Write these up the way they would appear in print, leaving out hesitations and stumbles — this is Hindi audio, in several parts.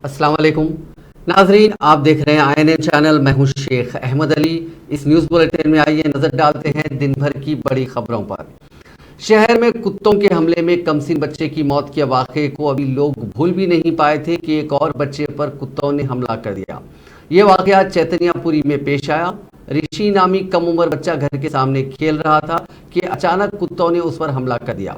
अस्सलाम वालेकुम नाजरीन, आप देख रहे हैं INN चैनल। मैं हूं शेख अहमद अली। इस न्यूज़ बुलेटिन में आइए नजर डालते हैं दिन भर की बड़ी खबरों पर। शहर में कुत्तों के हमले में कमसिन बच्चे की मौत के वाक़े को अभी लोग भूल भी नहीं पाए थे कि एक और बच्चे पर कुत्तों ने हमला कर दिया। ये वाक़या चैतन्यपुरी में पेश आया। ऋषि नामी कम उम्र बच्चा घर के सामने खेल रहा था कि अचानक कुत्तों ने उस पर हमला कर दिया,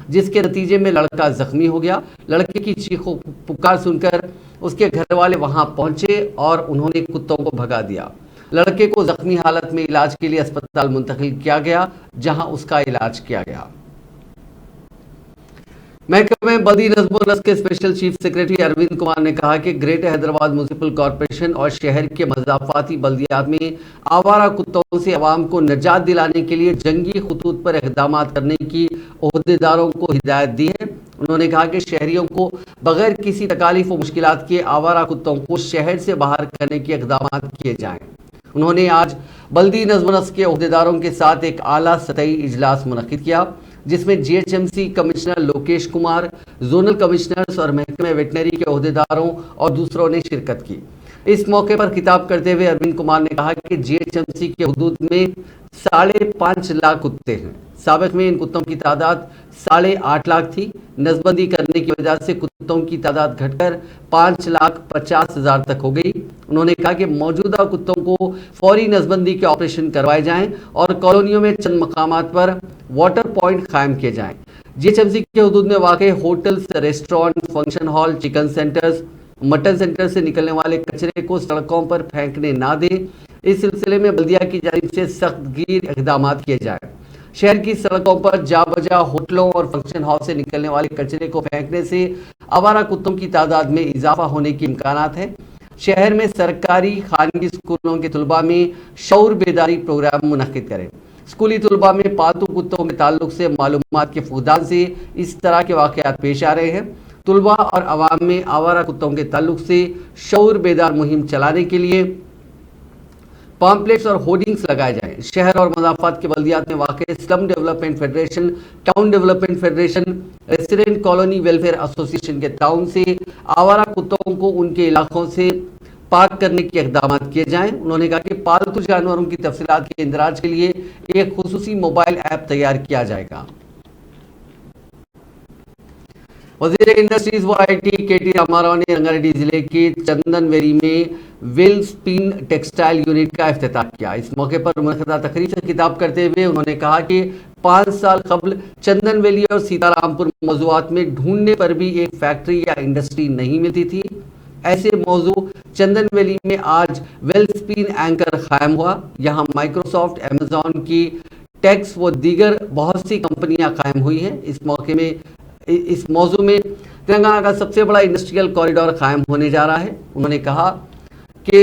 जिसके नतीजे में लड़का जख्मी हो गया। लड़के की चीखों पुकार सुनकर उसके घर वाले वहां पहुंचे और उन्होंने कुत्तों को भगा दिया। लड़के को जख्मी हालत में इलाज के लिए अस्पताल मुंतकिल किया गया, जहां उसका इलाज किया गया। महकमे बदी नज़्म व नस्क के special chief secretary Arvind Kumar ने कहा कि ग्रेटर हैदराबाद म्यूनिसिपल कॉरपोरेशन और शहर के मज़ाफ़ाती बल्दियात में आवारा कुत्तों से अवाम को निजात दिलाने के लिए जंगी खतूत पर इक़दाम करने की ओहदेदारों को हिदायत दी है। उन्होंने कहा कि शहरियों को बगैर किसी तकालीफ व मुश्किलात के आवारा कुत्तों को शहर से बाहर करने के इक़दाम किए जाएँ। उन्होंने आज बल्दी नज़्म व नस्क के ओहदेदारों के साथ एक आला सतही इजलास मुनक़िद किया, जिसमें GHMC commissioner Lokesh Kumar, zonal commissioners और महकमे वेटनरी के ओहदेदारों और दूसरों ने शिरकत की। इस मौके पर खिताब करते हुए अरविंद कुमार ने कहा कि GHMC के हुदूद में 5.5 लाख कुत्ते हैं। साबिक़ में इन कुत्तों की तादाद 8.5 लाख थी। नसबंदी करने की वजह से कुत्तों की तादाद घटकर 5,50,000 तक हो गई। उन्होंने कहा कि मौजूदा कुत्तों को फौरी नसबंदी के ऑपरेशन करवाए जाएं और कॉलोनियों में चंद मकामात पर वाटर पॉइंट कायम किए जाएं। GHMC के हुदूद में वाक़े hotels, restaurant, function hall, chicken centres, mutton centre से निकलने वाले कचरे को सड़कों पर फेंकने ना दें। इस सिलसिले में बल्दिया की जानिब से सख्त गिर इक़दाम किए जाए। शहर की सड़कों पर जा बजा होटलों और फंक्शन हॉल से निकलने वाले कचरे को फेंकने से आवारा कुत्तों की तादाद में इजाफा होने के इम्कानात हैं। शहर में सरकारी खानगी स्कूलों के तलबा में शऊर बेदारी प्रोग्राम मुनक़िद करें। स्कूली तलबा में पालतू कुत्तों के ताल्लुक से मालूमात के फुकदान से इस तरह के वाक़यात पेश आ रहे हैं। तलबा और अवाम में आवारा कुत्तों के ताल्लुक से शऊर बेदार मुहिम चलाने के लिए पॉम्पलेट्स और होर्डिंग्स लगाए जाएं। शहर और मज़ाफ़ात के बल्दियात में वाक़ slum development federation, town development federation, resident colony welfare association के ताउन से आवारा कुत्तों को उनके इलाकों से पाक करने के इक़दाम किए जाएं। उन्होंने कहा कि पालतू जानवरों की तफसीलात के इंदराज के लिए एक खुसूसी मोबाइल ऐप तैयार किया जाएगा। वज़ीर इंडस्ट्रीज व IT KT रामाराव ने रंगारेड्डी जिले के चंदनवेरी में वेलस्पिन टेक्सटाइल यूनिट का इफ्तिताह किया। इस मौके पर मुनक़दा तकरीब से खिताब करते हुए उन्होंने कहा कि 5 साल कबल चंदनवेली और सीतारामपुर मौज़ूआत में ढूंढने पर भी एक फैक्ट्री या इंडस्ट्री नहीं मिलती थी। ऐसे मौजू चंदनवेली में आज वेलस्पिन एंकर कायम हुआ। यहाँ माइक्रोसॉफ्ट, अमेजॉन की टेक्स व दीगर बहुत सी कंपनियां कायम हुई हैं। इस मौजू में तेलंगाना का सबसे बड़ा इंडस्ट्रियल कॉरिडोर कायम होने जा रहा है। उन्होंने कहा कि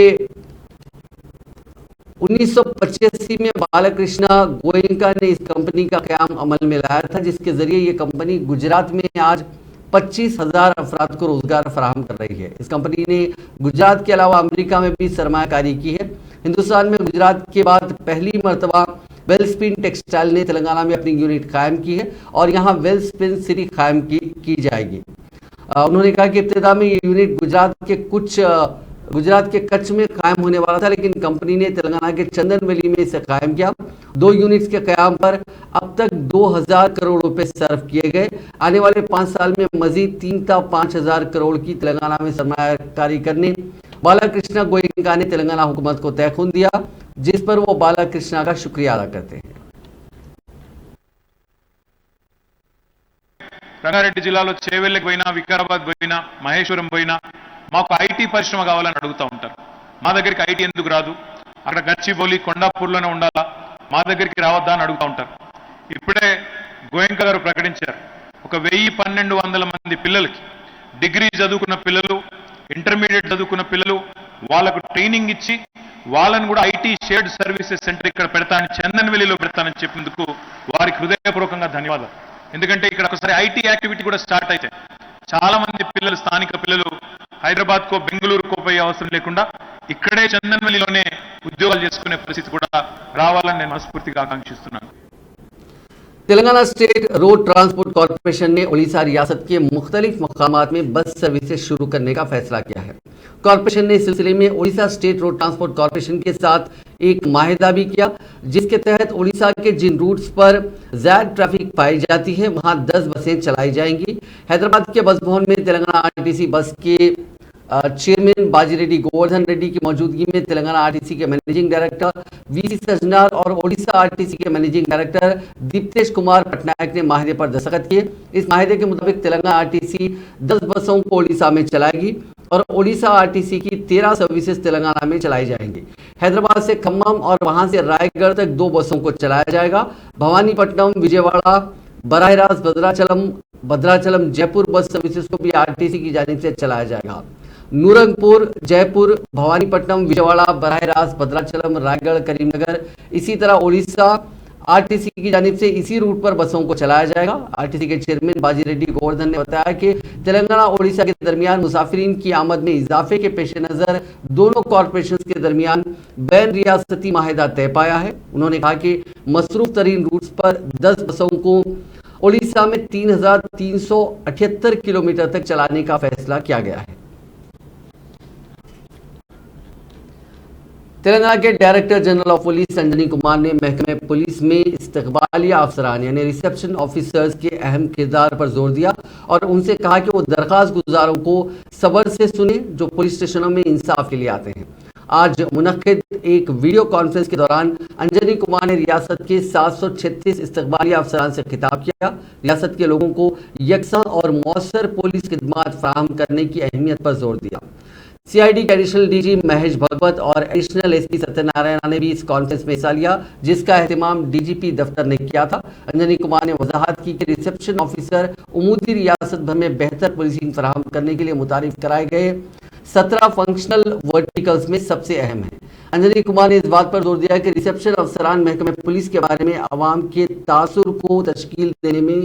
1985 में बालकृष्णा गोयनका ने इस कंपनी का क़याम अमल में लाया था, जिसके जरिए ये कंपनी गुजरात में आज 25,000 अफराद को रोजगार फराहम कर रही है। इस कंपनी ने गुजरात के अलावा अमेरिका में भी सरमायाकारी की है। हिंदुस्तान में गुजरात के बाद पहली मरतबा वेलस्पिन टेक्सटाइल ने तेलंगाना में अपनी यूनिट कायम की है और यहाँ वेलस्पिन सिटी कायम की जाएगी। उन्होंने कहा कि इब्तिदा में ये यूनिट गुजरात के कच्छ में कायम होने वाला था, लेकिन कंपनी ने तेलंगाना के चंदनवेली में इसे कायम किया। 2 यूनिट्स के क़याम पर अब तक 2,000 करोड़ रुपए सर्व किए गए। आने वाले 5 साल में मजीद 3,500 करोड़ की तेलंगाना में सरमायाकारी करने बालाकृष्णा गोयनका ने तेलंगाना हुकूमत को तयखुन दिया, जिस पर वो बालाकृष्णा का शुक्रिया अदा करते हैं। రంగారెడ్డి జిల్లాలో చేవెళ్ళకి పోయినా, వికారాబాద్ పోయినా, మహేశ్వరం పోయినా మాకు IT పరిశ్రమ కావాలని అడుగుతూ ఉంటారు. మా దగ్గరికి IT ఎందుకు రాదు, అక్కడ గచ్చిబౌలి కొండాపూర్లోనే ఉండాలా, మా దగ్గరికి రావద్దా అని అడుగుతూ ఉంటారు. ఇప్పుడే గోయంక గారు ప్రకటించారు, ఒక 1,000-1,200 మంది పిల్లలకి, డిగ్రీ చదువుకున్న పిల్లలు, ఇంటర్మీడియట్ చదువుకున్న పిల్లలు, వాళ్ళకు ట్రైనింగ్ ఇచ్చి వాళ్ళని కూడా IT షేర్డ్ సర్వీసెస్ సెంటర్ ఇక్కడ పెడతానని, చందన్వేలిలో పెడతానని చెప్పినందుకు వారికి హృదయపూర్వకంగా ధన్యవాదాలు. ఎందుకంటే ఇక్కడ ఒకసారి IT యాక్టివిటీ కూడా స్టార్ట్ అయితే చాలా మంది పిల్లలు, స్థానిక పిల్లలు హైదరాబాద్ కో బెంగళూరుకో పోయే అవసరం లేకుండా ఇక్కడే చందన్వేలిలోనే ఉద్యోగాలు చేసుకునే పరిస్థితి కూడా రావాలని నేను మనస్ఫూర్తిగా ఆకాంక్షిస్తున్నాను. Telangana state road transport corporation ने उड़ीसा रियासत के मुख्तलिफ मकामात में बस सर्विसेज शुरू करने का फैसला किया है। कॉरपोरेशन ने इस सिलसिले में Orissa state road transport corporation के साथ एक माहिदा भी किया, जिसके तहत उड़ीसा के जिन रूट्स पर ज्यादा ट्रैफिक पाई जाती है वहां 10 बसें चलाई जाएंगी। हैदराबाद के बस भवन में तेलंगाना आरटीसी बस के चेयरमैन बाजीरेड्डी गोवर्धन रेड्डी की मौजूदगी में तेलंगाना आरटीसी के मैनेजिंग डायरेक्टर वीसी सजनार और ओडिशा आरटीसी के मैनेजिंग डायरेक्टर दीप्तेश कुमार पटनायक ने माहिदे पर दस्तखत किए। इस माहिदे के मुताबिक तेलंगाना आरटीसी 10 बसों को ओडिशा में चलाएगी और ओडिशा आरटीसी की 13 सर्विसेज तेलंगाना में चलाई जाएंगी। हैदराबाद से खम्मम और वहां से रायगढ़ तक 2 बसों को चलाया जाएगा। भवानीपट्टनम, विजयवाड़ा, बराह रास्त, भद्राचलम जयपुर बस सर्विसेज को भी आरटीसी की जानिब से चलाया जाएगा। नूरंगपुर, जयपुर, भवानीपट्टनम, विजयवाड़ा, बराह रास्त, भद्राचलम, रायगढ़, करीमनगर, इसी तरह ओडिशा आरटीसी की जानिब से इसी रूट पर बसों को चलाया जाएगा। आरटीसी के चेयरमैन बाजीरेड्डी गोवर्धन ने बताया कि तेलंगाना ओडिशा के दरमियान मुसाफिरीन की आमद में इजाफे के पेश नजर दोनों कॉरपोरेशन के दरमियान बैन रियासती माहिदा तय पाया है। उन्होंने कहा कि मसरूफ तरीन रूट्स पर 10 बसों को ओडिशा में 3,378 किलोमीटर तक चलाने का फैसला किया गया है। तेलंगाना के director general of police Anjani Kumar ने महकमे पुलिस में इस्तकबालिया अफसरान यानी रिसेप्शन ऑफिसर्स के अहम किरदार पर जोर दिया और उनसे कहा कि वो दरख्वास्त गुजारों को सब्र से सुने जो पुलिस स्टेशनों में इंसाफ के लिए आते हैं। आज मुनक्किद एक वीडियो कॉन्फ्रेंस के दौरान अंजनी कुमार ने रियासत के 736 इस्तकबालिया अफसरान से खिताब किया। रियासत के लोगों को यकसा और मौसर पुलिस खिदमात फराहम करने की अहमियत पर जोर दिया। सीआईडी के एडिशनल डीजी महेश भगवत और एडिशनल एसपी सत्यनारायण ने भी इस कॉन्फ्रेंस में हिस्सा लिया, जिसका एहतमाम डीजीपी दफ्तर ने किया था। अंजनी कुमार ने वजाहत की कि रिसेप्शन ऑफिसर उमूदी रियासत भर में बेहतर पुलिसिंग फराहम करने के लिए मुतारिफ कराए गए 17 फंक्शनल वर्टिकल्स में सबसे अहम है। अंजनी कुमार ने इस बात पर जोर दिया कि रिसेप्शन अफसरान महकमे पुलिस के बारे में आवाम के तासुर को तश्कील देने में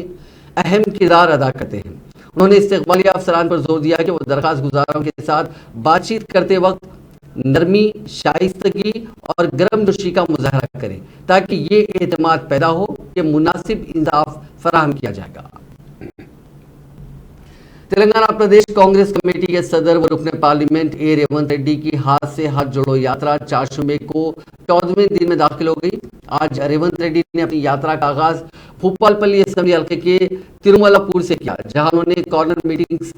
अहम किरदार अदा करते हैं। उन्होंने इस्तकबालिया अफसरान पर जोर दिया कि वो दरख्वास्त गुजारों के साथ बातचीत करते वक्त नरमी, शाइस्तगी और गर्मजोशी का मुजाहरा करें ताकि ये एतमाद पैदा हो कि मुनासिब इंसाफ फराहम किया जाएगा। तेलंगाना प्रदेश कांग्रेस कमेटी के सदर व रुकने पार्लियामेंट ए रेवंत रेड्डी की हाथ से हाथ जोड़ो यात्रा 4 मई को 14वें दिन में दाखिल हो गई। आज रेवंत रेड्डी ने अपनी यात्रा का आगाज भूपालपल्ली असेंबली हल्के के तिरुमलापुर से किया, जहां उन्होंने कॉर्नर मीटिंग्स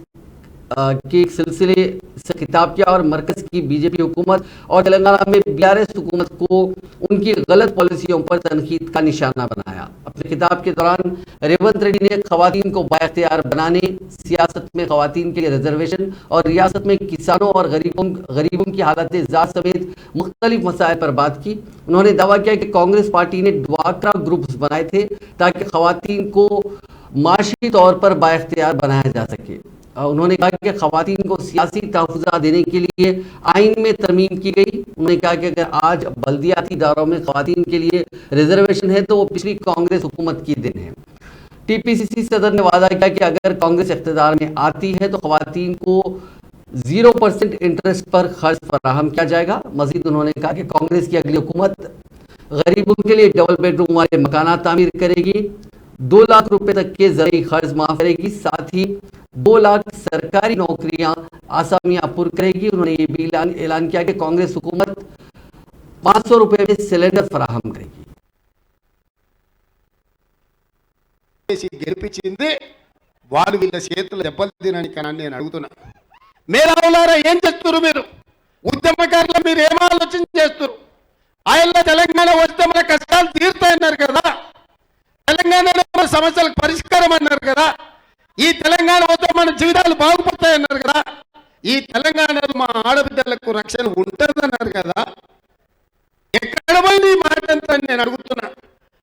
के सिलसिले से खिताब किया और मरकज की बीजेपी हुकूमत और तेलंगाना में बीआरएस हुकूमत को उनकी गलत पॉलिसियों पर तनकीद का निशाना बनाया। अपने खिताब के दौरान रेवंत रेड्डी ने खवातीन को बाइख्तियार बनाने, सियासत में खवातीन के लिए रिजर्वेशन और रियासत में किसानों और गरीबों की हालत ज़ात समेत मुख्तलिफ मसाइल पर बात की। उन्होंने दावा किया कि कांग्रेस पार्टी ने ड्वाक्रा ग्रुप्स बनाए थे ताकि खवातीन को माशी तौर पर बाइख्तियार बनाया जा सके। उन्होंने कहा कि खवातीन को सियासी तहफ़्फ़ुज़ देने के लिए आइन में तरमीम की गई। उन्होंने कहा कि अगर आज बल्दियाती इदारों में खवातीन के लिए रिजर्वेशन है तो वो पिछली कांग्रेस हुकूमत की दिन है। टीपीसीसी सदर ने वादा किया कि अगर कांग्रेस इख्तियार में आती है तो खवातीन को 0% इंटरेस्ट पर खर्च फराहम किया जाएगा। मजीद उन्होंने कहा कि कांग्रेस की अगली हुकूमत गरीबों के लिए डबल बेडरूम वाले मकाना तामीर करेगी, 2 लाख रुपए तक के ज़रूरी खर्च माफ करेगी, साथ ही 2 लाख सरकारी नौकरियां आसामियां पुर करेगी। उन्होंने ये भी ऐलान किया कि कांग्रेस हुकूमत 500 रुपए में सिलेंडर फराहम करेगी। గెలిపించింది వాళ్ళు వీళ్ళ చేతులు దెబ్బలు తినడానికి అని నేను అడుగుతున్నా. మేరావులారా ఏం చేస్తున్నారు మీరు? ఉద్యమకారులు మీరు ఏం ఆలోచన చేస్తున్నారు? ఆయనలో తెలంగాణ వస్తే మన కష్టాలు తీరుతాయన్నారు కదా, తెలంగాణలో మన సమస్యలకు పరిష్కారం అన్నారు కదా, ఈ తెలంగాణ వస్తే మన జీవితాలు బాగుపడతాయన్నారు కదా, ఈ తెలంగాణలో మా ఆడబిడ్డలకు రక్షణ ఉంటుందన్నారు కదా, ఎక్కడ పోయింది ఈ మాట అంతా నేను అడుగుతున్నా.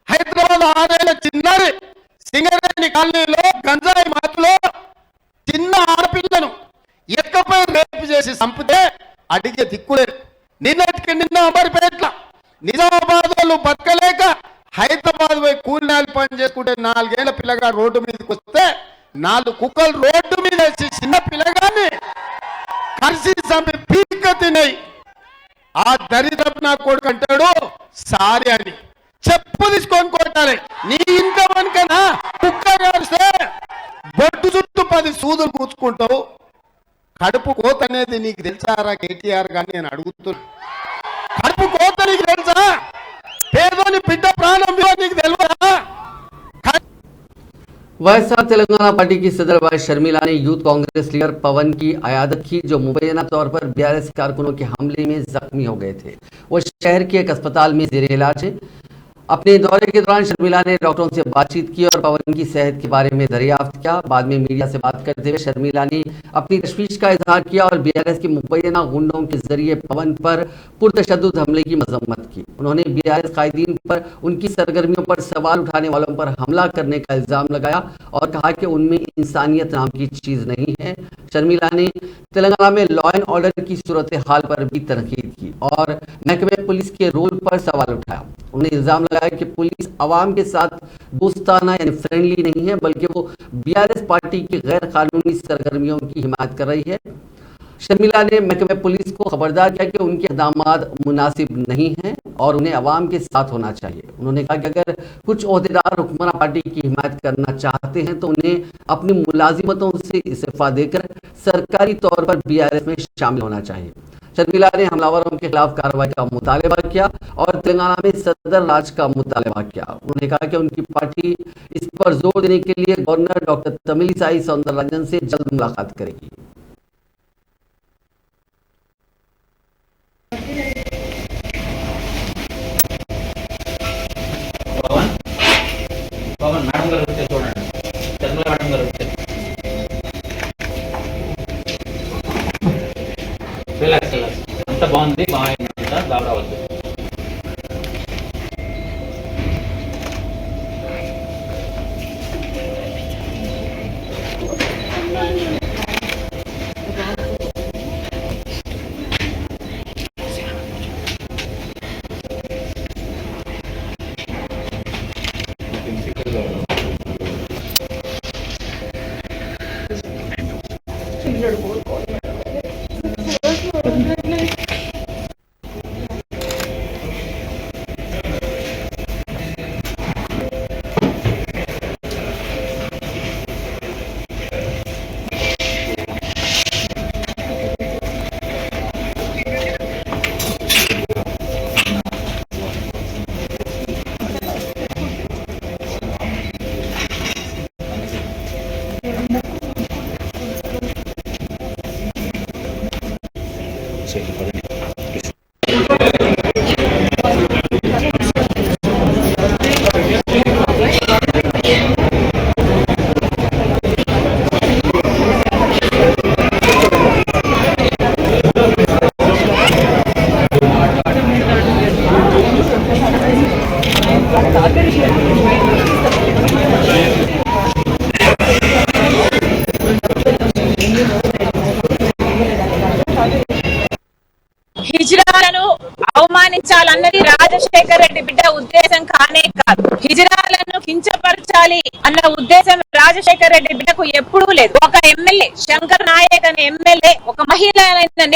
హైదరాబాద్ 6 ఏళ్ల చిన్నారి సింగరేణి కాలనీలో గంజాయి మాటలో చిన్న ఆడపిల్లను ఎక్కపై రేపు చేసి చంపితే అడిగే దిక్కులేరు. నిన్నటికి నిన్న అమర్పేట్ల నిజామాబాద్ వాళ్ళు బతకలేక హైదరాబాద్ పోయి కూలినాలు పని చేసుకుంటే 4 ఏళ్ల పిల్లగా రోడ్డు మీదకి వస్తే 4 కుక్కలు రోడ్డు మీద వేసి చిన్న పిల్లగాన్ని కరిసి చంపి పీక తినాయి. ఆ దరిద్రపు నా కొడుకు అంటాడు సారీ అని చెప్పు తీసుకొని కొట్టాలి. నీ ఇంట్లో మనకి లెక్కనా కుక్క గారిస్తే బొట్టు చుట్టూ 10 సూదులు పూచుకుంటావు. కడుపు కోత అనేది నీకు తెలుసారా కేటీఆర్ గాని నేను అడుగుతున్నా. కడుపు కోత నీకు తెలుసా? పేదోని బిడ్డ ప్రాణం విలువ నీకు తెలియదా? वायएसआर तेलंगाना पार्टी की सदर वाइस शर्मिला ने यूथ कांग्रेस लीडर पवन की अयादत की, जो मुबैना तौर पर बीआरएस कारकुनों के हमले में जख्मी हो गए थे। वो शहर के एक अस्पताल में जेर इलाज है। अपने दौरे के दौरान शर्मिला ने डॉक्टरों से बातचीत की और पवन की सेहत के बारे में दरियाफ्त किया। बाद में मीडिया से बात करते हुए शर्मिला ने अपनी तशवीश का इजहार किया और बीआरएस के मुबैना गुंडों के जरिए पवन पर पुरतशद्दुद हमले की मजम्मत की। उन्होंने बीआरएस कायदीन पर उनकी सरगर्मियों पर सवाल उठाने वालों पर हमला करने का इल्जाम लगाया और कहा कि उनमें इंसानियत नाम की चीज नहीं है। शर्मिला ने तेलंगाना में लॉ एंड ऑर्डर की सूरत हाल पर भी तनकीद की और महकमे पुलिस के रोल पर सवाल उठाया। उन्होंने इल्जाम लगाया कि पुलिस अवाम के साथ दोस्ताना यानी फ्रेंडली नहीं है, बल्कि वो बीआरएस पार्टी की गैर कानूनी सरगर्मियों की हिमायत कर रही है। शर्मिला ने महकमे पुलिस को खबरदार किया कि उनके इक़दामात मुनासिब नहीं हैं और उन्हें अवाम के साथ होना चाहिए। उन्होंने कहा कि अगर कुछ ओहदेदार हुक्मरान पार्टी की हिमायत करना चाहते हैं तो उन्हें अपनी मुलाजिमतों से इस्तीफा देकर सरकारी तौर पर बीआरएस में शामिल होना चाहिए। शर्मिला ने हमलावरों के खिलाफ कार्रवाई का मुतालबा किया और तेलंगाना में सदर राज का मुतालबा किया। उन्होंने कहा कि उनकी पार्टी इस पर जोर देने के लिए गवर्नर डॉक्टर तमिलिसाई सौंदरराजन से जल्द मुलाकात करेगी। పవన్ మేడం గారు వచ్చే చూడండి, చంద్ర మేడం గారు వచ్చే రిలాక్స్ అంత బాగుంది, బాగా రావద్దు. హిజ్రాలను అవమానించాలన్నది రాజశేఖర్ రెడ్డి బిడ్డ ఉద్దేశం కానే కాదు. హిజ్రాలను కించపరచాలి అన్న ఉద్దేశం రాజశేఖర్ రెడ్డి బిడ్డకు ఎప్పుడూ లేదు. ఒక ఎమ్మెల్యే శంకర్ నాయక్ అనే ఎమ్మెల్యే, ఒక మహిళ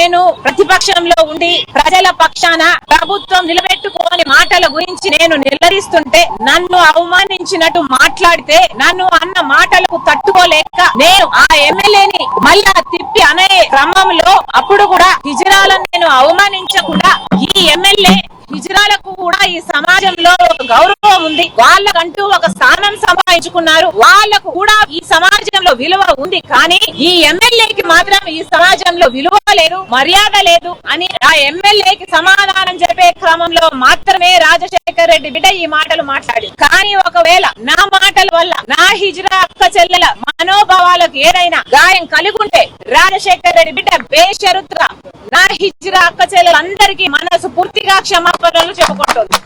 నేను ప్రతిపక్షంలో ఉండి ప్రజల పక్షాన ప్రభుత్వం నిలబెట్టుకోని మాటల గురించి నేను నిలదీస్తుంటే నన్ను అవమానించినట్టు మాట్లాడితే నన్ను అన్న మాటలకు తట్టుకోలేక నేను ఆ ఎమ్మెల్యేని మళ్ళా తిప్పి అనే క్రమంలో అప్పుడు కూడా హిజ్రాలను నేను అవమానించకుండా ఈ ఎమ్మెల్యే హిజ్రాలకు కూడా ఈ సమాజంలో ఒక గౌరవం ఉంది, వాళ్ళకంటూ ఒక స్థానం సంపాదించుకున్నారు, వాళ్ళకు కూడా ఈ సమాజంలో విలువ ఉంది, కానీ ఈ ఎమ్మెల్యేకి మాత్రం ఈ సమాజంలో విలువ లేదు, మర్యాద లేదు అని ఆ ఎమ్మెల్యేకి సమాధానం చెప్పే క్రమంలో మాత్రమే రాజశేఖర్ రెడ్డి బిడ్డ ఈ మాటలు మాట్లాడి. కానీ ఒకవేళ నా మాటల వల్ల నా హిజ్రా అక్క చెల్లెల మనోభావాలకు ఏదైనా గాయం కలిగుంటే రాజశేఖర్ రెడ్డి బిడ్డ బేషరతుగా నా హిజ్రా అక్క చెల్లెలందరికీ మనసు పూర్తిగా క్షమాపణలు చెప్పుకుంటుంది.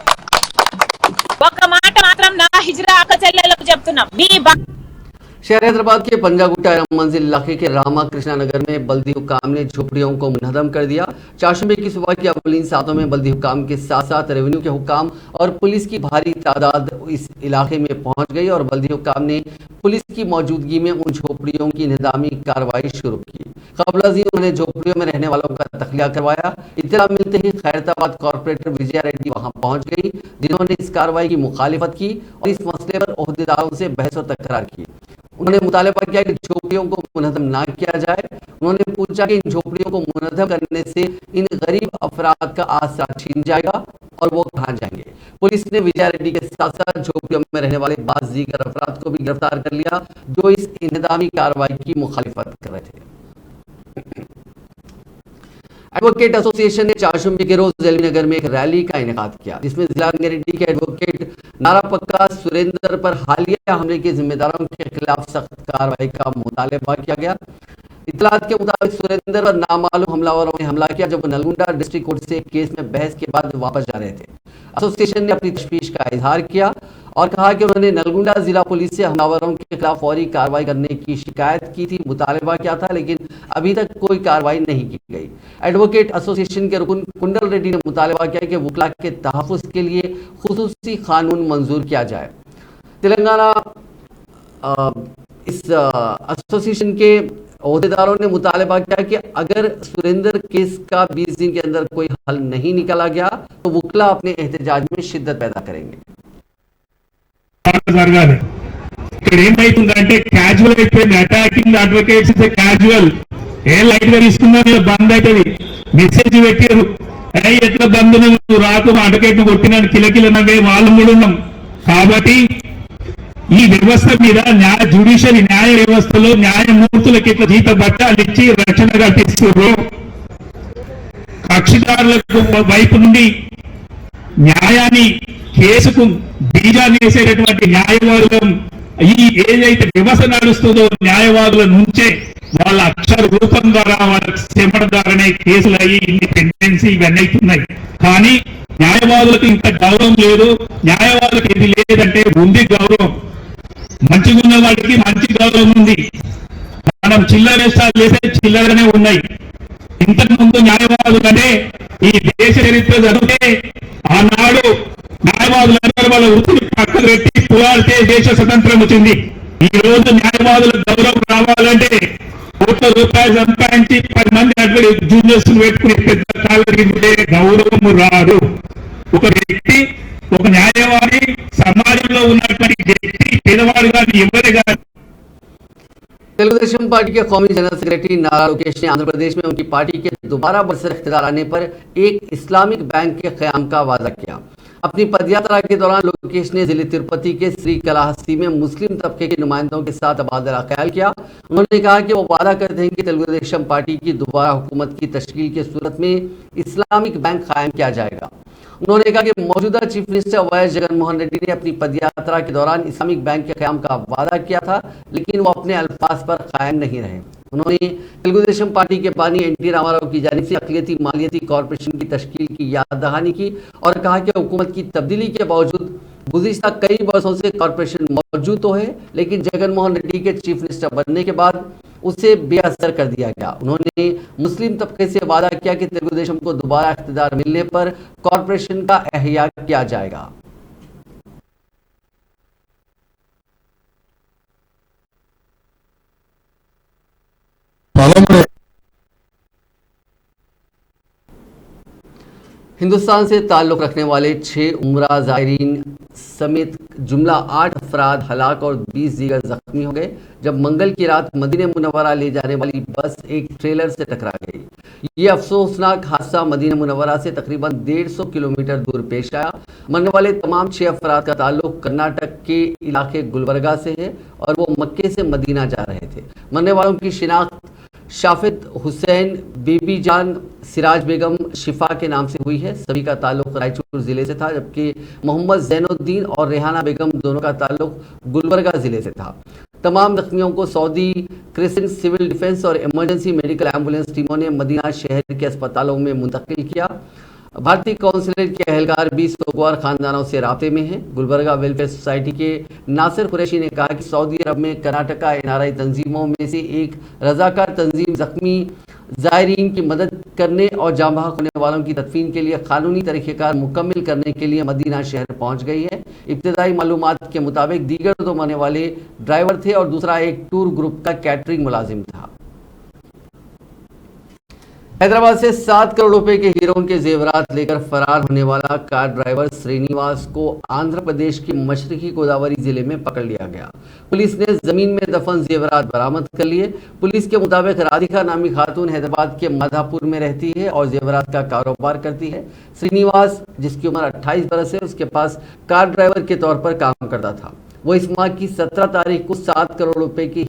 ఒక మాట మాత్రం నా హిజ్రా అక్క చెల్లెలకు చెప్తున్నాం, మీ शहर हैदराबाद के पंजागुट्टा मंजिल इलाके के रामा कृष्णा नगर में बल्दी हुक्काम ने झोपड़ियों को मुनहदम कर दिया। चारशंबे की सुबह की अवलीन सातों में बल्दी हुक्काम के साथ साथ रेवेन्यू के हुक्काम और पुलिस की भारी तादाद इस इलाके में पहुंच गई और बल्दी हुक्काम ने पुलिस की मौजूदगी में उन झोपड़ियों की इंतजामी कार्रवाई शुरू की। कबल उन्होंने झोपड़ियों में रहने वालों का तखलिया करवाया। इत्तला मिलते ही खैरताबाद कॉर्पोरेटर विजया रेड्डी वहां पहुंच गई, जिन्होंने इस कार्रवाई की मुखालिफत की और इस मसले पर ओहदेदारों से बहस और तकरार की। उन्होंने मुतालबा किया कि झोपड़ियों को मुनहदम ना किया जाए। उन्होंने पूछा कि इन झोपड़ियों को मुनहदम करने से इन गरीब अफराद का आसरा छीन जाएगा और वो कहाँ जाएंगे। पुलिस ने विजया रेड्डी के साथ साथ झोपड़ियों में रहने वाले बाज़ दीगर अफराद को भी गिरफ्तार कर लिया जो इस इंतजामी कार्रवाई की मुखालिफत कर रहे थे। एडवोकेट एसोसिएशन ने चारशंबे के रोज एलवी नगर में एक रैली का इनेकाद किया, जिसमें जिला रंगारेड्डी के एडवोकेट नारा पक्का सुरेंद्र पर हालिया हमले के जिम्मेदारों के खिलाफ सख्त कार्रवाई का मुतालबा किया गया। इतलात के मुताबिक सुरेंद्र पर नामालूम हमलावरों ने हमला किया जब वो नलगुंडा डिस्ट्रिक्ट कोर्ट से केस में बहस के बाद वापस जा रहे थे। एसोसिएशन ने अपनी तशवीश का इजहार किया और कहा कि उन्होंने नलगुंडा जिला पुलिस से हमलावरों के खिलाफ फौरी कार्रवाई करने की शिकायत की थी, मुतालबा किया था, लेकिन अभी तक कोई कार्रवाई नहीं की गई। एडवोकेट एसोसिएशन के रुकन कुंडल रेड्डी ने मुतालबा किया कि वकला के तहफ़्फ़ुज़ के लिए खुसूसी कानून मंजूर किया जाए। तेलंगाना इस एसोसिएशन के ओहदेदारों ने मुतालबा किया कि अगर सुरेंद्र केस का 20 दिन के अंदर कोई हल नहीं निकाला गया तो वकला अपने एहतजाज में शिद्दत पैदा करेंगे। జరగాలి ఇక్కడ ఏమైతుందంటే క్యాజువల్ అయిపోయింది. Attacking advocates is casual. A light గా తీసుకున్నా బంద్ అవుతుంది. మెసేజ్ పెట్టారు, ఎట్లా బంద్ నువ్వు రాకు అడ్వకేట్ కొట్టినాను కిలకిల నవ్వే వాళ్ళు కూడా ఉన్నాం. కాబట్టి ఈ వ్యవస్థ మీద జ్యుడిషియరీ న్యాయ వ్యవస్థలో న్యాయమూర్తులకు ఇట్లా జీత బట్టాలు ఇచ్చి రక్షణ కల్పిస్తున్నారు. కక్షిదారులకు వైపు నుండి న్యాయాన్ని కేసుకు బీజాన్ని వేసేటటువంటి న్యాయవాదులు ఈ ఏదైతే వ్యవస్థ నడుస్తుందో న్యాయవాదుల నుంచే వాళ్ళ అక్షర రూపం ద్వారా వాళ్ళ శ్రమణ ద్వారానే కేసులు అయ్యి ఇన్ని టెండెన్సీ ఇవన్నీ అవుతున్నాయి. కానీ న్యాయవాదులకు ఇంత గౌరవం లేదు. న్యాయవాదులకు ఇది లేదంటే ఉంది గౌరవం. మంచిగా ఉన్న వాడికి మంచి గౌరవం ఉంది. మనం చిల్లర వేషాలు చేసే చిల్లరనే ఉన్నాయి. ఇంతకు ముందు న్యాయవాదులనే ఈ దేశ చరిత్ర చదివితే ఆనాడు న్యాయవాదులందరూ వాళ్ళ వృత్తిని పక్కన పెట్టి పోరాడితే దేశ స్వతంత్రం వచ్చింది. ఈ రోజు న్యాయవాదుల గౌరవం రావాలంటే కోట్ల రూపాయలు సంపాదించి 10 మంది జూనియర్స్ పెట్టుకుని పెద్ద కాలరింటే గౌరవం రాదు. ఒక వ్యక్తి ఒక న్యాయవాది సమాజంలో ఉన్నటువంటి వ్యక్తి పేదవాడు కానీ ఎవరే కానీ तेलुगुदेशम पार्टी के कौमी जनरल सेक्रेटरी नारा लोकेश ने आंध्र प्रदेश में उनकी पार्टी के दोबारा बरसर इख्तियार आने पर एक इस्लामिक बैंक के क़याम का वादा किया। अपनी पदयात्रा के दौरान लोकेश ने जिले तिरुपति के श्रीकालाहस्ती में मुस्लिम तबके के नुमाइंदों के साथ तबादला ख्याल किया। उन्होंने कहा कि वो वादा करते हैं कि तेलुगुदेशम पार्टी की दोबारा हुकूमत की तश्कील की सूरत में इस्लामिक बैंक कायम किया जाएगा। उन्होंने कहा कि मौजूदा chief minister Y Jaganmohan Reddy ने अपनी पदयात्रा के दौरान इस्लामिक बैंक के क़याम का वादा किया था, लेकिन वो अपने अल्फाज पर कायम नहीं रहे। उन्होंने तेलुगुदेशम पार्टी के बानी एनटी रामाराव की जानिब से अक़लियती मालियती कॉरपोरेशन की तश्कील की याद दहानी की और कहा कि हुकूमत की तब्दीली के बावजूद गुज़िश्ता कई वर्षों से कॉरपोरेशन मौजूद तो है, लेकिन जगनमोहन रेड्डी के चीफ मिनिस्टर बनने के बाद उसे बेअसर कर दिया गया। उन्होंने मुस्लिम तबके से वादा किया कि तेलुगुदेशम को दोबारा इख्तियार मिलने पर कॉरपोरेशन का एहया किया जाएगा। हिंदुस्तान से ताल्लुक़ रखने वाले 6 उम्रा ज़ायरीन समेत जुमला 8 अफराद हलाक और 20 दीगर जख्मी हो गए जब मंगल की रात मदीना मुनव्वरा ले जाने वाली बस एक ट्रेलर से टकरा गई। ये अफसोसनाक हादसा मदीना मुनव्वरा से तकरीबन 150 किलोमीटर दूर पेश आया। मरने वाले तमाम 6 अफराद का ताल्लुक कर्नाटक के इलाके गुलबर्गा से है और वो मक्के से मदीना जा रहे थे। मरने वालों की शिनाख्त शाफिद हुसैन, बीबी जान, सिराज बेगम, शिफा के नाम से हुई है। सभी का ताल्लुक रायचूर ज़िले से था, जबकि मोहम्मद जैनुद्दीन और रेहाना बेगम दोनों का ताल्लुक गुलबर्गा ज़िले से था। तमाम जख्मियों को सऊदी क्रिसेंट सिविल डिफेंस और इमरजेंसी मेडिकल एम्बुलेंस टीमों ने मदीना शहर के अस्पतालों में मुंतकिल किया। भारतीय कौंसलेट के एहलकार 20 सोगवार खानदानों से राब्ते में हैं। गुलबर्गा वेलफेयर सोसाइटी के नासिर कुरैशी ने कहा कि सऊदी अरब में कर्नाटका एनआरआई तंजीमों में से एक रजाकार तंजीम जख्मी ज़ायरीन की मदद करने और जाँ बहक होने वालों की तदफीन के लिए कानूनी तरीक़ेकार मुकम्मल करने के लिए मदीना शहर पहुंच गई है। इब्तदाई मालूमात के मुताबिक दीगर 2 मरने वाले ड्राइवर थे और दूसरा एक टूर ग्रुप का कैटरिंग मुलाजिम था। हैदराबाद से 7 करोड़ रुपए के हीरों के जेवरात लेकर फरार होने वाला कार ड्राइवर श्रीनिवास को आंध्र प्रदेश की मशरकी गोदावरी जिले में पकड़ लिया गया। पुलिस ने जमीन में दफन जेवरात बरामद कर लिए। पुलिस के मुताबिक राधिका नामी खातून हैदराबाद के माधापुर में रहती है और जेवरात का कारोबार करती है। श्रीनिवास, जिसकी उम्र 28 बरस है, उसके पास कार ड्राइवर के तौर पर काम करता था। वो इस माह की 17 तारीख को 7 करोड़ रुपए के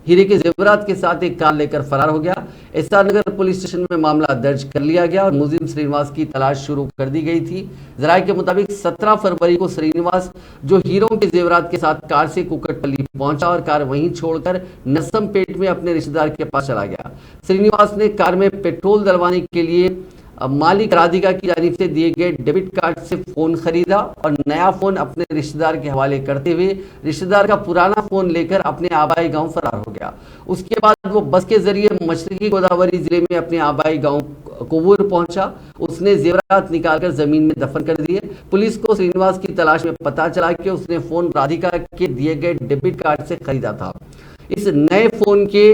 हीरे के जेवरात के साथ एक कार लेकर फरार हो गया। एसआर नगर पुलिस स्टेशन में मामला दर्ज कर लिया गया और मुलजिम श्रीनिवास की तलाश शुरू कर दी गई थी। जराये के मुताबिक 17 फरवरी को श्रीनिवास, जो हीरों के जेवरात के साथ कार से कुकटपल्ली पहुंचा और कार वहीं छोड़कर नसमपेट में अपने रिश्तेदार के पास चला गया। श्रीनिवास ने कार में पेट्रोल डलवाने के लिए मालिक राधिका की जानिब से दिए गए डेबिट कार्ड से फोन खरीदा और नया फोन अपने रिश्तेदार के हवाले करते हुए रिश्तेदार का पुराना फोन लेकर अपने आबाई गांव फरार हो गया। उसके बाद वो बस के जरिए मशरकी गोदावरी जिले में अपने आबाई गांव कोवूर पहुंचा। उसने जेवरात निकालकर जमीन में दफन कर दिए। पुलिस को श्रीनिवास की तलाश में पता चला कि उसने फोन राधिका के दिए गए डेबिट कार्ड से खरीदा था। इस नए फोन के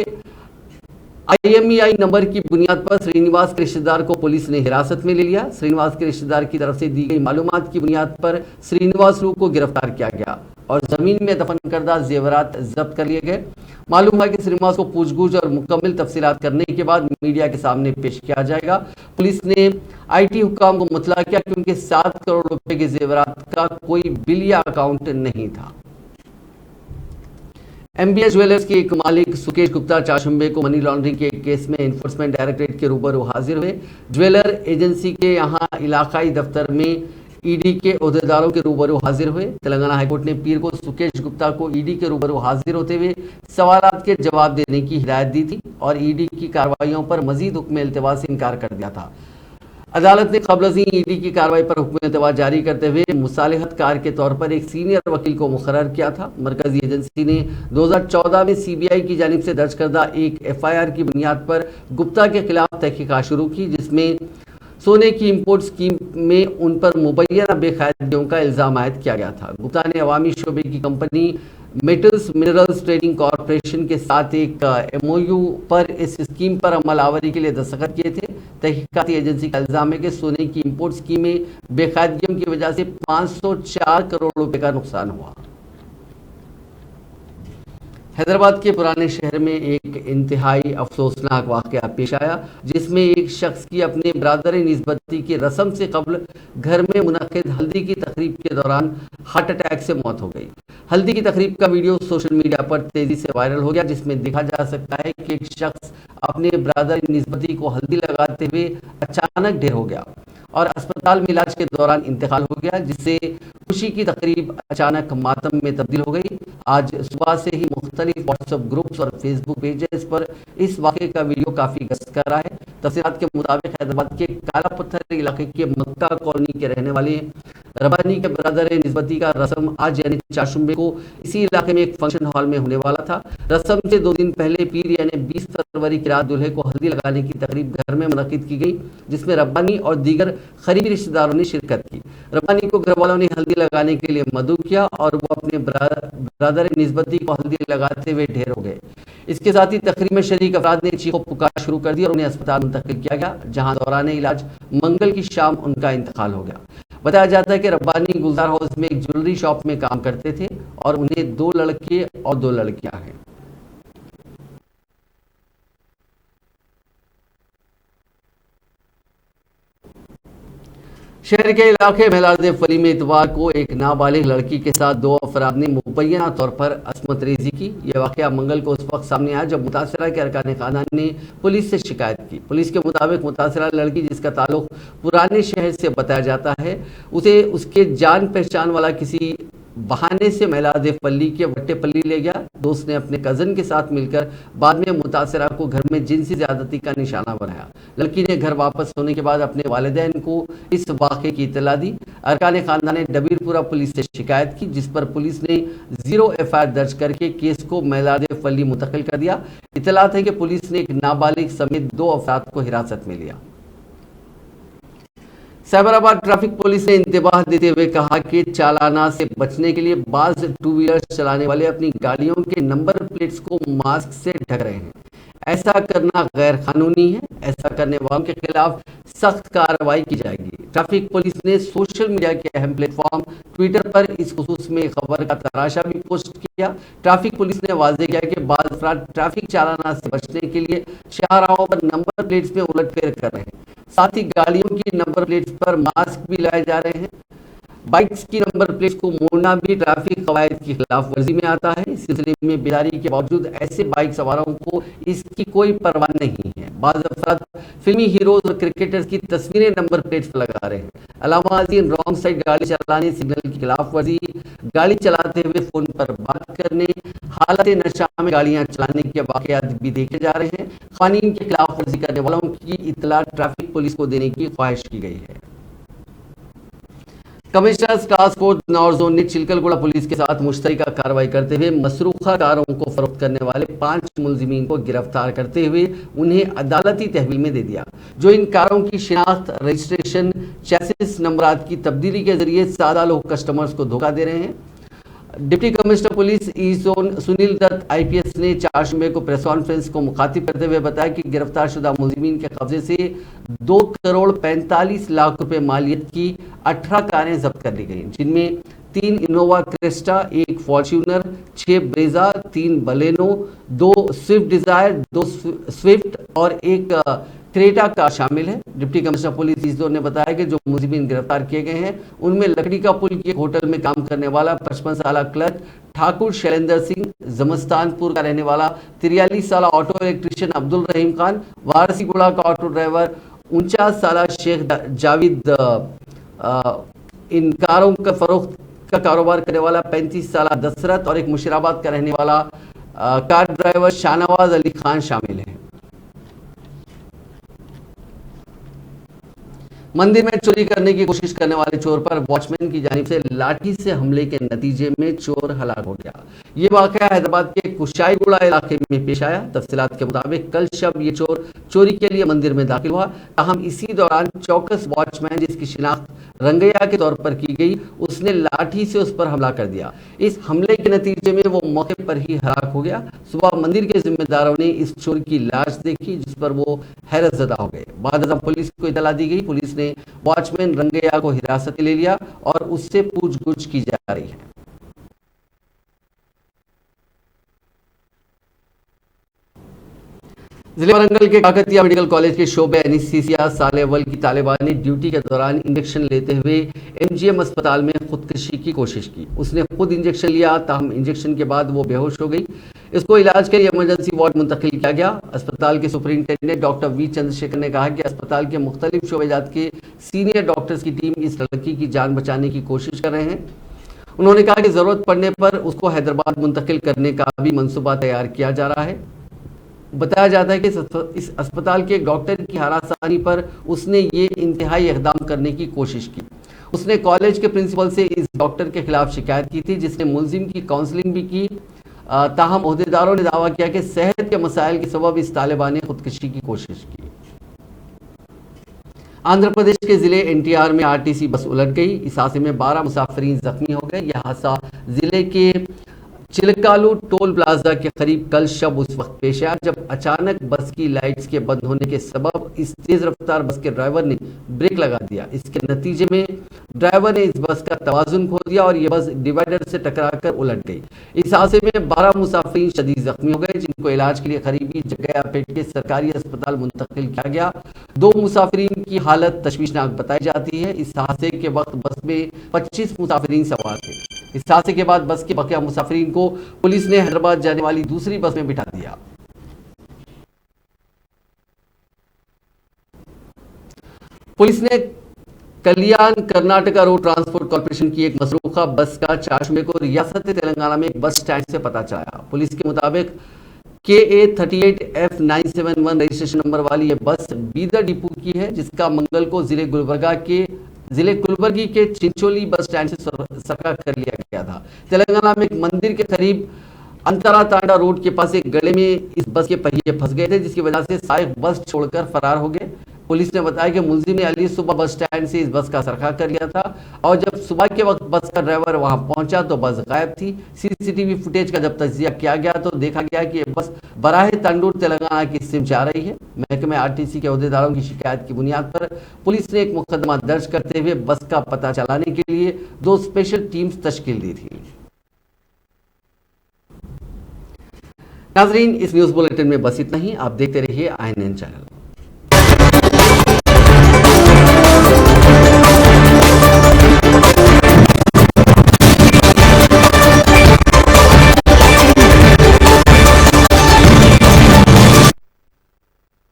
IMEI नंबर की बुनियाद पर श्रीनिवास के रिश्तेदार को पुलिस ने हिरासत में ले लिया। श्रीनिवास के रिश्तेदार की तरफ से दी गई मालूमात की बुनियाद पर श्रीनिवास लू को गिरफ्तार किया गया और जमीन में दफन करदा जेवरात जब्त कर लिए गए। मालूम है कि श्रीनिवास को पूछगछ और मुकम्मल तफसीलात करने के बाद मीडिया के सामने पेश किया जाएगा। पुलिस ने IT हुक्काम को मुतला किया कि उनके 7 करोड़ रुपए के जेवरात का कोई बिल या अकाउंट नहीं था। MBS ज्वेलर्स के एक मालिक सुकेश गुप्ता चाशुम्बे को मनी लॉन्ड्रिंग के एक केस में एनफोर्समेंट डायरेक्टरेट के रूबरू हाजिर हुए। ज्वेलर एजेंसी के यहां इलाकाई दफ्तर में ED के ओहदेदारों के रूबरू हाजिर हुए। तेलंगाना हाईकोर्ट ने पीर को सुकेश गुप्ता को ED के रूबरू हाजिर होते हुए सवालात के जवाब देने की हिदायत दी थी और ED की कार्रवाइयों पर मजीद हुक्म इल्तिवा से इनकार कर दिया था। अदालत ने क़ब्ल ED की कार्रवाई पर हुक्म इल्तिवा जारी करते हुए मुसालिहतकार के तौर पर एक सीनियर वकील को मुकर्रर किया था। मरकजी एजेंसी ने 2014 में CBI की जानिब से दर्ज करदा एक FIR की बुनियाद पर गुप्ता के खिलाफ तहकीकात शुरू की, जिसमें सोने की इंपोर्ट स्कीम में उन पर मुबैना बेकायदगियों का इल्जाम आयद किया गया था। गुप्ता ने अवामी शोबे की company metals minerals trading corporation के साथ एक MOU पर इस स्कीम पर अमल आवरी के लिए दस्तखत किए थे। तहकीकाती एजेंसी का इल्जाम है कि सोने की इंपोर्ट स्कीम में बेकायदगियों की वजह से 504 करोड़ रुपए का नुकसान हुआ। हैदराबाद के पुराने शहर में एक इंतहाई अफसोसनाक वाक़या पेश आया, जिसमें एक शख्स की अपने बरादर निस्बती की रस्म से कबल घर में मुनक़िद हल्दी की तकरीब के दौरान हार्ट अटैक से मौत हो गई। हल्दी की तकरीब का वीडियो सोशल मीडिया पर तेजी से वायरल हो गया, जिसमें देखा जा सकता है कि एक शख्स अपने बरादर निस्बती को हल्दी लगाते हुए अचानक ढेर हो गया और अस्पताल में इलाज के दौरान इंतकाल हो गया, जिससे खुशी की तकरीब अचानक मातम में तब्दील हो गई। आज सुबह से ही मुख्तलिफ व्हाट्सएप ग्रुप्स और फेसबुक पेजेस पर इस वाक़े का वीडियो काफ़ी गश्त कर रहा है। तफसीलात के मुताबिक हैदराबाद के काला पत्थर इलाके के मक्का कॉलोनी के रहने वाले रब्बानी के बरादर निस्बती का रस्म आज यानी चाशुम्बे को इसी इलाके में एक फंक्शन हॉल में होने वाला था। रस्म से 2 दिन पहले पीर यानी 20 फरवरी की रात दूल्हे को हल्दी लगाने की तकरीब घर में मुनक़िद की गई, जिसमें रब्बानी और दीगर करीबी रिश्तेदारों ने शिरकत की। रब्बानी को घर वालों ने हल्दी लगाने के लिए मदऊ किया और वो अपने बरादर निस्बती को हल्दी लगाते हुए ढेर हो गए। इसके साथ ही तकरीब में शरीक अफराद ने चीखो पुकार शुरू कर दी और उन्हें अस्पताल मुंतकिल किया गया, जहां दौरान इलाज मंगल की शाम उनका इंतकाल हो गया। बताया जाता है कि रब्बानी गुलजार हाउस में एक ज्वेलरी शॉप में काम करते थे और उन्हें 2 लड़के और 2 लड़कियां हैं। शहर के इलाके महलाद फली में इतवार को एक नाबालिग लड़की के साथ 2 अफराद ने मुबैना तौर पर असमत रेजी की। यह वाक़या मंगल को उस वक्त सामने आया जब मुतासरा के अरकान खानदान ने पुलिस से शिकायत की। पुलिस के मुताबिक मुतासरा लड़की, जिसका ताल्लुक पुराने शहर से बताया जाता है, उसे उसके जान पहचान वाला किसी बहाने से मैलादेवपल्ली के वट्टेपल्ली ले गया। दोस्त ने अपने कजन के साथ मिलकर बाद में मुतासिरा को घर में जिनसी ज्यादती का निशाना बनाया। लड़की ने घर वापस होने के बाद अपने वालिदैन को इस वाक़े की इत्तला दी। अरकान खानदान ने डबीरपुरा पुलिस से शिकायत की, जिस पर पुलिस ने 0 FIR दर्ज करके केस को मैलादेवपल्ली मुंतकिल कर दिया। इत्तलात है कि पुलिस ने एक नाबालिग समेत 2 अफराद को हिरासत में लिया। साइबराबाद ट्रैफिक पुलिस ने इंतबाह देते हुए कहा कि चालाना से बचने के लिए बाज़ 2 व्हीलर्स चलाने वाले अपनी गाड़ियों के नंबर प्लेट्स को मास्क से ढक रहे हैं। ऐसा करना गैर कानूनी है। ऐसा करने वालों के खिलाफ सख्त कार्रवाई की जाएगी। ट्रैफिक पुलिस ने सोशल मीडिया के अहम प्लेटफॉर्म ट्विटर पर इस खुसूस में खबर का तराशा भी पोस्ट किया। ट्रैफिक पुलिस ने वाज़ेह किया कि बाज़ अफराद ट्रैफिक चालाना से बचने के लिए शाहराहों पर नंबर प्लेट्स में उलटफेर कर रहे हैं। साथ ही गाड़ियों की नंबर प्लेट्स पर मास्क भी लगाए जा रहे हैं। बाइक्स की नंबर प्लेट्स को मोड़ना भी ट्रैफिक कवायद की खिलाफ वर्जी में आता है। इस सिलसिले में बेदारी के बावजूद ऐसे बाइक सवारों को इसकी कोई परवाह नहीं है। बाज़ अफराद फिल्मी हीरोज और क्रिकेटर्स की तस्वीरें नंबर प्लेट्स पर लगा रहे हैं। अलामाजीन रॉन्ग साइड गाड़ी चलाने, सिग्नल की खिलाफ वर्जी, गाड़ी चलाते हुए फोन पर बात करने, हालत नशा में गाड़ियां चलाने के वाकयात भी देखे जा रहे हैं। कानून के खिलाफ वर्जी करने वालों की इत्तला ट्रैफिक पुलिस को देने की ख्वाहिश की गई है। Commissioners task force north zone ने चिलकलगुड़ा पुलिस के साथ मुश्तरका कार्रवाई करते हुए मसरूखा कारों को फरोख्त करने वाले 5 मुलजिमीन को गिरफ्तार करते हुए उन्हें अदालती तहवील में दे दिया, जो इन कारों की शिनाख्त, रजिस्ट्रेशन, चैसिस नंबरात की तब्दीली के जरिए सादा लोग कस्टमर्स को धोखा दे रहे हैं। Deputy commissioner police east zone Sunil Dutt IPS ने 4 जुम्मे को प्रेस कॉन्फ्रेंस को मुखातिब करते हुए बताया कि गिरफ्तार शुदा मुलजिमीन के कब्जे से 2 करोड़ 45 लाख रुपए मालियत की 18 कारें जब्त कर ली गई, जिनमें 3 Innova Crysta, 1 Fortuner, 6 Brezza, 3 Baleno, 2 Swift Dzire, 2 Swift और 1 क्रेटा कार शामिल है। Deputy commissioner police east zone ने बताया कि जो मुलजिमीन गिरफ्तार किए गए हैं उनमें लकड़ी का पुल के होटल में काम करने वाला 55 साल क्लर्क ठाकुर शैलेंद्र सिंह, जमस्तानपुर का रहने वाला 43 साल ऑटो इलेक्ट्रीशियन अब्दुल रहीम खान, वारसीगुड़ा का ऑटो ड्राइवर 49 साल शेख जावेद, इन कारों का फरोख्त का कारोबार करने वाला 35 साल दशरथ और एक मुशीराबाद का रहने वाला कार ड्राइवर शाहनवाज अली खान शामिल है। मंदिर में चोरी करने की कोशिश करने वाले चोर पर वॉचमैन की जानिब से लाठी से हमले के नतीजे में चोर हलाक हो गया। ये वाकया हैदराबाद के कुशाईगुड़ा इलाके में पेश आया। तफसीलात के मुताबिक कल शब ये चोर चोरी के लिए मंदिर में दाखिल हुआ। ताहम इसी दौरान चौकस वॉचमैन, जिसकी शिनाख्त रंगैया के तौर पर की गई, उसने लाठी से उस पर हमला कर दिया। इस हमले के नतीजे में वो मौके पर ही हलाक हो गया। सुबह मंदिर के जिम्मेदारों ने इस चोर की लाश देखी, जिस पर वो हैरत ज़दा हो गए। बाद पुलिस को इतला दी गई। पुलिस ने वॉचमैन रंगैया को हिरासत में ले लिया और उससे पूछगछ की जा रही है। जिले वारंगल के काकतिया मेडिकल कॉलेज के शोबे एनेस्थीसिया साल अव्वल की तालिबा ने ड्यूटी के दौरान इंजेक्शन लेते हुए MGM अस्पताल में खुदकुशी की कोशिश की। उसने खुद इंजेक्शन लिया, ताहम इंजेक्शन के बाद वो बेहोश हो गई। इसको इलाज के लिए इमरजेंसी वार्ड मुंतकिल किया गया। अस्पताल के सुपरिंटेंडेंट डॉक्टर V चंद्रशेखर ने कहा कि अस्पताल के मुख्तलिफ शोबेजात के सीनियर डॉक्टर्स की टीम इस लड़की की जान बचाने की कोशिश कर रहे हैं। उन्होंने कहा कि जरूरत पड़ने पर उसको हैदराबाद मुंतकिल करने का भी मंसूबा तैयार किया जा रहा है। बताया जाता है कि इस अस्पताल के डॉक्टर की हरासानी पर उसने ये इंतहाई इक़दाम करने की कोशिश की। उसने कॉलेज के प्रिंसिपल से इस डॉक्टर के खिलाफ शिकायत की थी, जिसने मुलजिम की काउंसलिंग भी की। ताहम ओहदेदारों ने दावा किया कि सेहत के मसाइल के सबब इस तालिबा ने खुदकुशी की कोशिश की। आंध्र प्रदेश के जिले NTR में RTC बस उलट गई। इस हादसे में 12 मुसाफिरीन जख्मी हो गए। यह हादसा जिले के चिलकालू टोल प्लाजा के करीब कल शब उस वक्त पेश आया जब अचानक बस की लाइट्स के बंद होने के सबब इस तेज रफ्तार बस के ड्राइवर ने ब्रेक लगा दिया। इसके नतीजे में ड्राइवर ने इस बस का तवाजुन खो दिया और यह बस डिवाइडर से टकराकर उलट गई। इस हादसे में 12 मुसाफिरीन शदीद जख्मी हो गए, जिनको इलाज के लिए करीबी जगैयापेट के सरकारी अस्पताल मुंतकिल किया गया। 2 मुसाफिरीन की हालत तशवीशनाक बताई जाती है। इस हादसे के वक्त बस में 25 मुसाफिरीन सवार थे। इस हादसे के बाद बस के बकिया मुसाफिरीन को पुलिस ने हैदराबाद जाने वाली दूसरी बस में बिठा दिया। पुलिस ने कल्याण कर्नाटका रोड ट्रांसपोर्ट कॉर्पोरेशन की एक मसरूखा बस का 4 मई को रियासत तेलंगाना में एक बस स्टैंड से पता चला। पुलिस के मुताबिक KA38F971 रजिस्ट्रेशन नंबर वाली ये बस बीदर डिपो की है, जिसका मंगल को जिले कुलबर्गी के चिंचोली बस स्टैंड से सरका कर लिया गया था। तेलंगाना में एक मंदिर के करीब अंतरा तांडा रोड के पास एक गले में इस बस के पहिए फंस गए थे, जिसकी वजह से सहायक बस छोड़कर फरार हो गए। पुलिस ने बताया कि मुलजिम ने अली सुबह बस स्टैंड से इस बस का सरखा कर लिया था और जब सुबह के वक्त बस का ड्राइवर वहां पहुंचा तो बस गायब थी। सीसीटीवी फुटेज का जब तजिया किया गया तो देखा गया कि ये बस बराहे तंडूर तेलंगाना की सिम जा रही है। महकमे आरटीसी के अहदेदारों की शिकायत की बुनियाद पर पुलिस ने एक मुकदमा दर्ज करते हुए बस का पता चलाने के लिए 2 स्पेशल टीम्स तश्कील दी थी। नाजरीन, इस न्यूज बुलेटिन में बस इतना ही। आप देखते रहिए INN चैनल।